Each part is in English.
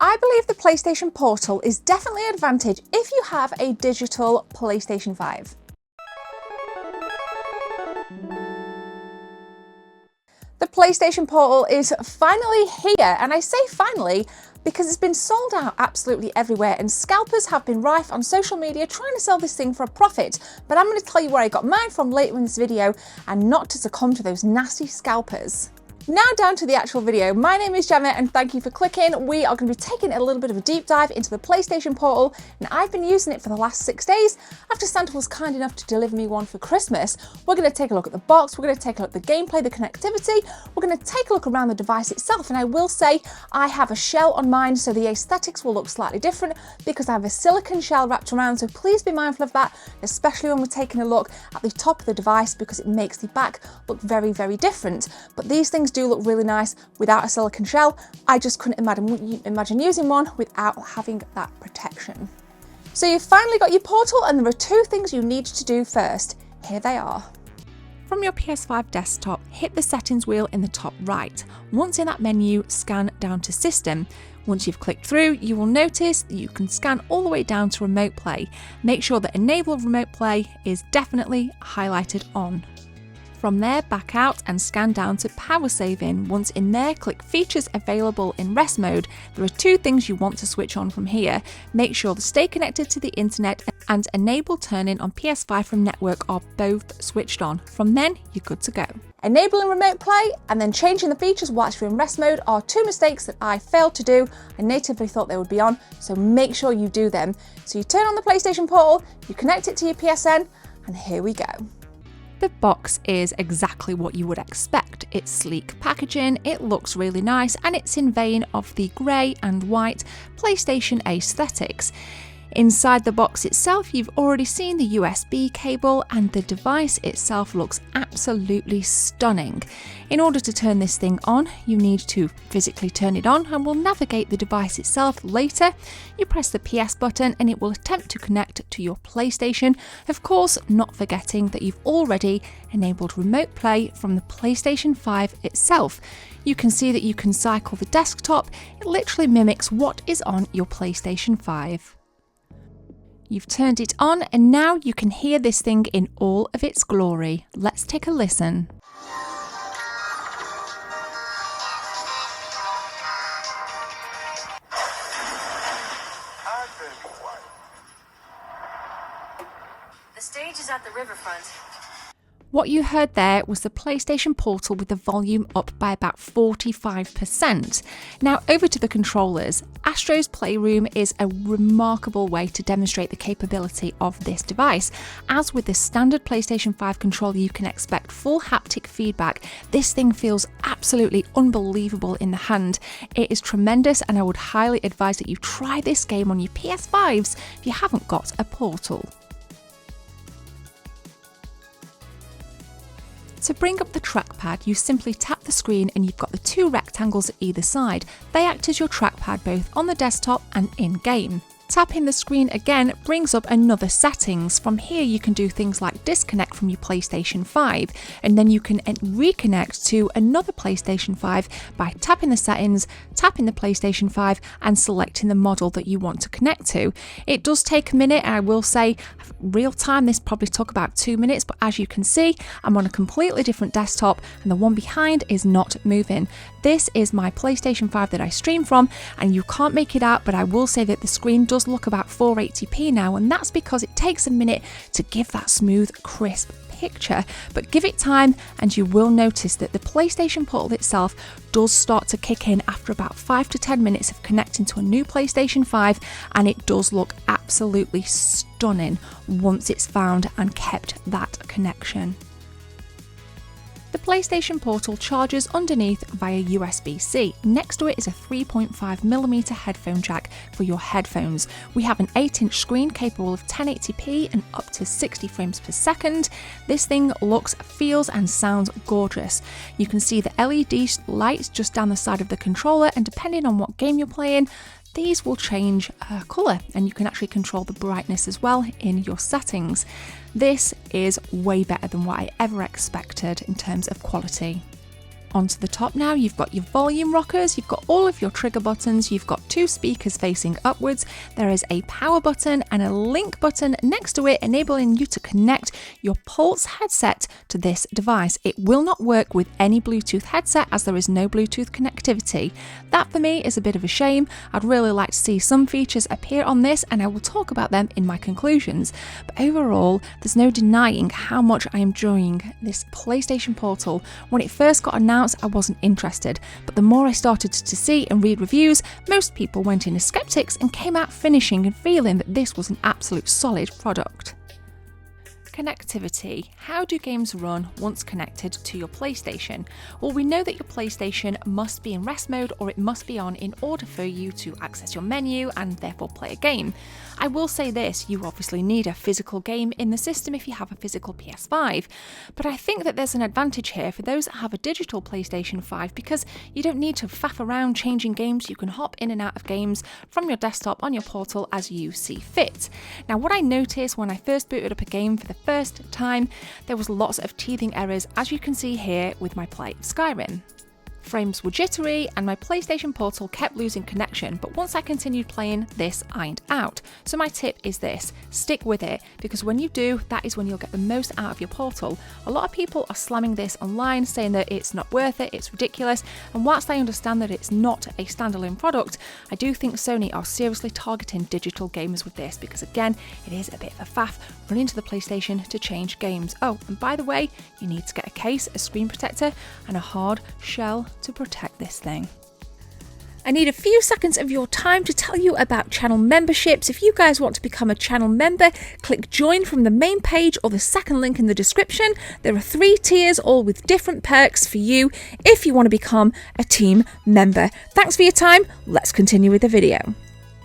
I believe the PlayStation Portal is definitely an advantage if you have a digital PlayStation 5. The PlayStation Portal is finally here, and I say finally because it's been sold out absolutely everywhere and scalpers have been rife on social media trying to sell this thing for a profit. But I'm going to tell you where I got mine from later in this video and not to succumb to those nasty scalpers. Now down to the actual video. My name is Gemma and thank you for clicking. We are going to be taking a little bit of a deep dive into the PlayStation Portal, and I've been using it for the last 6 days after Santa was kind enough to deliver me one for Christmas. We're going to take a look at the box, we're going to take a look at the gameplay, the connectivity, we're going to take a look around the device itself, and I will say I have a shell on mine, so the aesthetics will look slightly different because I have a silicone shell wrapped around, so please be mindful of that, especially when we're taking a look at the top of the device because it makes the back look very, very different. But these things do look really nice without a silicone shell. I just couldn't imagine using one without having that protection. So you've finally got your Portal, and there are 2 things you need to do first. Here they are. From your PS5 desktop, hit the settings wheel in the top right. Once in that menu, scan down to System. Once you've clicked through, you will notice that you can scan all the way down to Remote Play. Make sure that Enable Remote Play is definitely highlighted on. From there, back out and scan down to Power Saving. Once in there, click Features Available in Rest Mode. There are 2 things you want to switch on from here. Make sure the Stay Connected to the Internet and Enable Turn-in on PS5 from Network are both switched on. From then, you're good to go. Enabling Remote Play and then changing the features whilst you're in rest mode are 2 mistakes that I failed to do. I natively thought they would be on, so make sure you do them. So you turn on the PlayStation Portal, you connect it to your PSN, and here we go. The box is exactly what you would expect. It's sleek packaging, it looks really nice, and it's in vein of the grey and white PlayStation aesthetics. Inside the box itself, you've already seen the USB cable, and the device itself looks absolutely stunning. In order to turn this thing on, you need to physically turn it on, and we'll navigate the device itself later. You press the PS button and it will attempt to connect to your PlayStation, of course not forgetting that you've already enabled Remote Play from the PlayStation 5 itself. You can see that you can cycle the desktop. It literally mimics what is on your PlayStation 5. You've turned it on and now you can hear this thing in all of its glory. Let's take a listen. The stage is at the riverfront. What you heard there was the PlayStation Portal with the volume up by about 45%. Now over to the controllers. Astro's Playroom is a remarkable way to demonstrate the capability of this device. As with the standard PlayStation 5 controller, you can expect full haptic feedback. This thing feels absolutely unbelievable in the hand. It is tremendous, and I would highly advise that you try this game on your PS5s if you haven't got a Portal. To bring up the trackpad, you simply tap the screen and you've got the 2 rectangles at either side. They act as your trackpad both on the desktop and in-game. Tapping the screen again brings up another settings. From here you can do things like disconnect from your PlayStation 5, and then you can reconnect to another PlayStation 5 by tapping the settings, tapping the PlayStation 5 and selecting the model that you want to connect to. It does take a minute, and I will say real time this probably took about 2 minutes, but as you can see I'm on a completely different desktop and the one behind is not moving. This is my PlayStation 5 that I stream from, and you can't make it out, but I will say that the screen does look about 480p now, and that's because it takes a minute to give that smooth, crisp picture. But give it time and you will notice that the PlayStation Portal itself does start to kick in after about 5 to 10 minutes of connecting to a new PlayStation 5, and it does look absolutely stunning once it's found and kept that connection. The PlayStation Portal charges underneath via USB-C. Next to it is a 3.5mm headphone jack for your headphones. We have an 8-inch screen capable of 1080p and up to 60 frames per second. This thing looks, feels and sounds gorgeous. You can see the LED lights just down the side of the controller, and depending on what game you're playing, these will change colour, and you can actually control the brightness as well in your settings. This is way better than what I ever expected in terms of quality. Onto the top now, you've got your volume rockers, you've got all of your trigger buttons, you've got 2 speakers facing upwards, there is a power button and a link button next to it, enabling you to connect your Pulse headset to this device. It will not work with any Bluetooth headset as there is no Bluetooth connectivity. That for me is a bit of a shame. I'd really like to see some features appear on this, and I will talk about them in my conclusions. But overall, there's no denying how much I am enjoying this PlayStation Portal. When it first got announced, I wasn't interested, but the more I started to see and read reviews, most people went in as skeptics and came out finishing and feeling that this was an absolute solid product. Connectivity. How do games run once connected to your PlayStation? Well, we know that your PlayStation must be in rest mode or it must be on in order for you to access your menu and therefore play a game. I will say this, you obviously need a physical game in the system if you have a physical PS5, but I think that there's an advantage here for those that have a digital PlayStation 5 because you don't need to faff around changing games. You can hop in and out of games from your desktop on your Portal as you see fit. Now, what I noticed when I first booted up a game for the first time, there was lots of teething errors, as you can see here with my play of Skyrim. Frames were jittery and my PlayStation Portal kept losing connection, but once I continued playing, this ironed out. So my tip is this, stick with it, because when you do, that is when you'll get the most out of your Portal. A lot of people are slamming this online, saying that it's not worth it, it's ridiculous, and whilst I understand that it's not a standalone product, I do think Sony are seriously targeting digital gamers with this, because again, it is a bit of a faff running to the PlayStation to change games. Oh, and by the way, you need to get a case, a screen protector, and a hard shell to protect this thing. I need a few seconds of your time to tell you about channel memberships. If you guys want to become a channel member, click join from the main page or the second link in the description. There are 3 tiers, all with different perks for you if you want to become a team member. Thanks for your time. Let's continue with the video.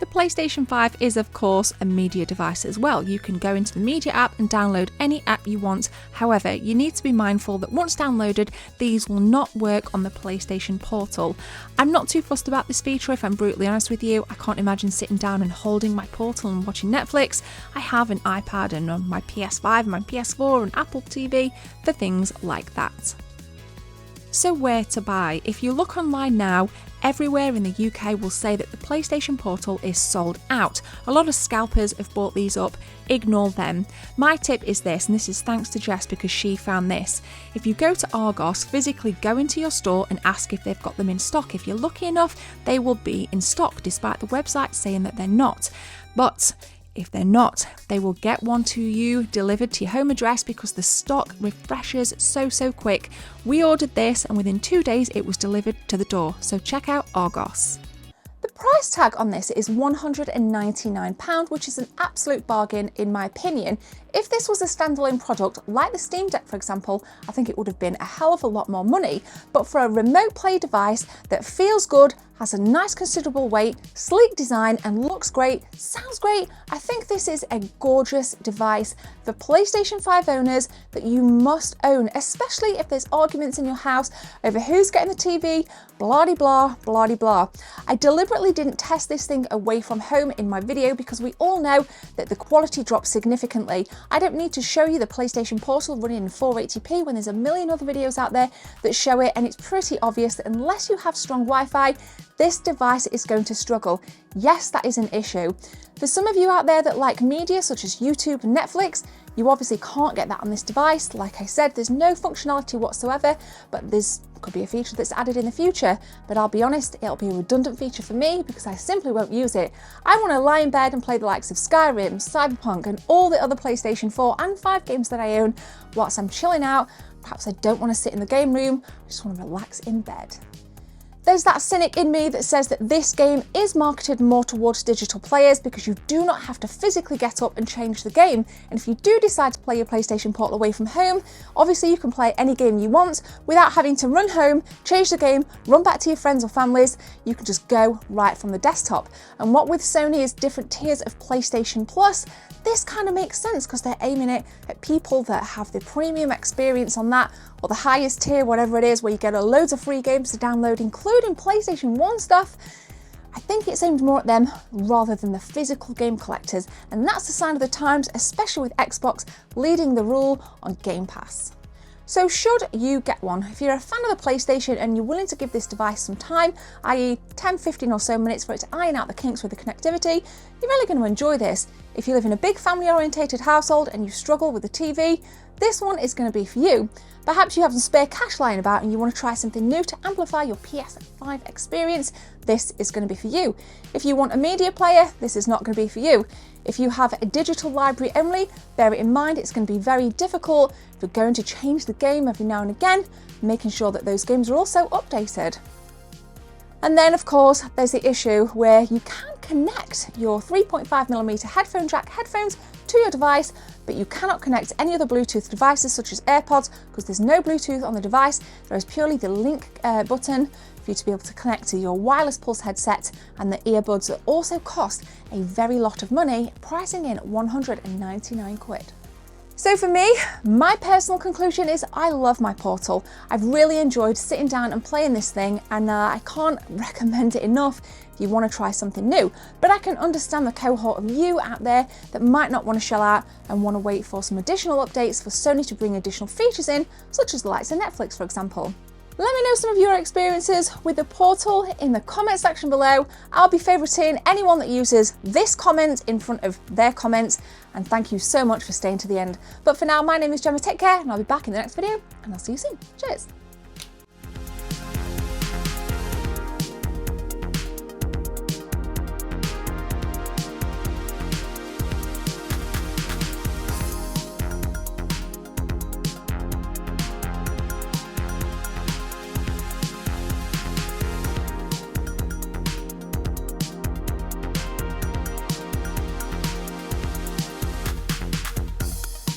The PlayStation 5 is of course a media device as well. You can go into the media app and download any app you want. However, you need to be mindful that once downloaded, these will not work on the PlayStation Portal. I'm not too fussed about this feature if I'm brutally honest with you. I can't imagine sitting down and holding my Portal and watching Netflix. I have an iPad and on my PS5 and my PS4 and Apple TV for things like that. So where to buy? If you look online now, everywhere in the UK will say that the PlayStation Portal is sold out. A lot of scalpers have bought these up, ignore them. My tip is this, and this is thanks to Jess because she found this. If you go to Argos, physically go into your store and ask if they've got them in stock. If you're lucky enough, they will be in stock, despite the website saying that they're not. But if they're not, they will get one to you delivered to your home address because the stock refreshes so quick. We ordered this and within 2 days it was delivered to the door, so check out Argos. The price tag on this is £199, which is an absolute bargain in my opinion. If this was a standalone product like the Steam Deck, for example, I think it would have been a hell of a lot more money. But for a remote play device that feels good, has a nice considerable weight, sleek design and looks great, sounds great, I think this is a gorgeous device for PlayStation 5 owners that you must own, especially if there's arguments in your house over who's getting the TV, blah-de-blah, blah-de-blah. I deliberately didn't test this thing away from home in my video because we all know that the quality drops significantly. I don't need to show you the PlayStation Portal running in 480p when there's a million other videos out there that show it, and it's pretty obvious that unless you have strong Wi-Fi, this device is going to struggle. Yes, that is an issue. For some of you out there that like media such as YouTube and Netflix, you obviously can't get that on this device. Like I said, there's no functionality whatsoever, but there's could be a feature that's added in the future. But I'll be honest, it'll be a redundant feature for me because I simply won't use it. I want to lie in bed and play the likes of Skyrim, Cyberpunk and all the other PlayStation 4 and 5 games that I own whilst I'm chilling out. Perhaps I don't want to sit in the game room, I just want to relax in bed. There's that cynic in me that says that this game is marketed more towards digital players because you do not have to physically get up and change the game. And if you do decide to play your PlayStation Portal away from home, obviously you can play any game you want without having to run home, change the game, run back to your friends or families. You can just go right from the desktop. And what with Sony's different tiers of PlayStation Plus, this kind of makes sense because they're aiming it at people that have the premium experience on that, or the highest tier, whatever it is, where you get loads of free games to download, including PlayStation 1 stuff. I think it's aimed more at them rather than the physical game collectors, and that's the sign of the times, especially with Xbox leading the rule on Game Pass. So should you get one, if you're a fan of the PlayStation and you're willing to give this device some time, i.e. 10, 15 or so minutes for it to iron out the kinks with the connectivity, you're really going to enjoy this. If you live in a big family-orientated household and you struggle with the TV, this one is going to be for you. Perhaps you have some spare cash lying about and you want to try something new to amplify your PS5 experience, this is going to be for you. If you want a media player, this is not going to be for you. If you have a digital library only, bear it in mind it's going to be very difficult if you're going to change the game every now and again, making sure that those games are also updated. And then of course there's the issue where you can connect your 3.5mm headphone jack headphones to your device, but you cannot connect any other Bluetooth devices such as AirPods because there's no Bluetooth on the device. There is purely the link button for you to be able to connect to your wireless Pulse headset, and the earbuds that also cost a very lot of money, pricing in 199 quid. So for me, my personal conclusion is I love my Portal. I've really enjoyed sitting down and playing this thing, and I can't recommend it enough if you want to try something new. But I can understand the cohort of you out there that might not want to shell out and want to wait for some additional updates for Sony to bring additional features in, such as the likes of Netflix, for example. Let me know some of your experiences with the Portal in the comment section below. I'll be favouriting anyone that uses this comment in front of their comments, and thank you so much for staying to the end. But for now, my name is Gemma, take care, and I'll be back in the next video, and I'll see you soon. Cheers!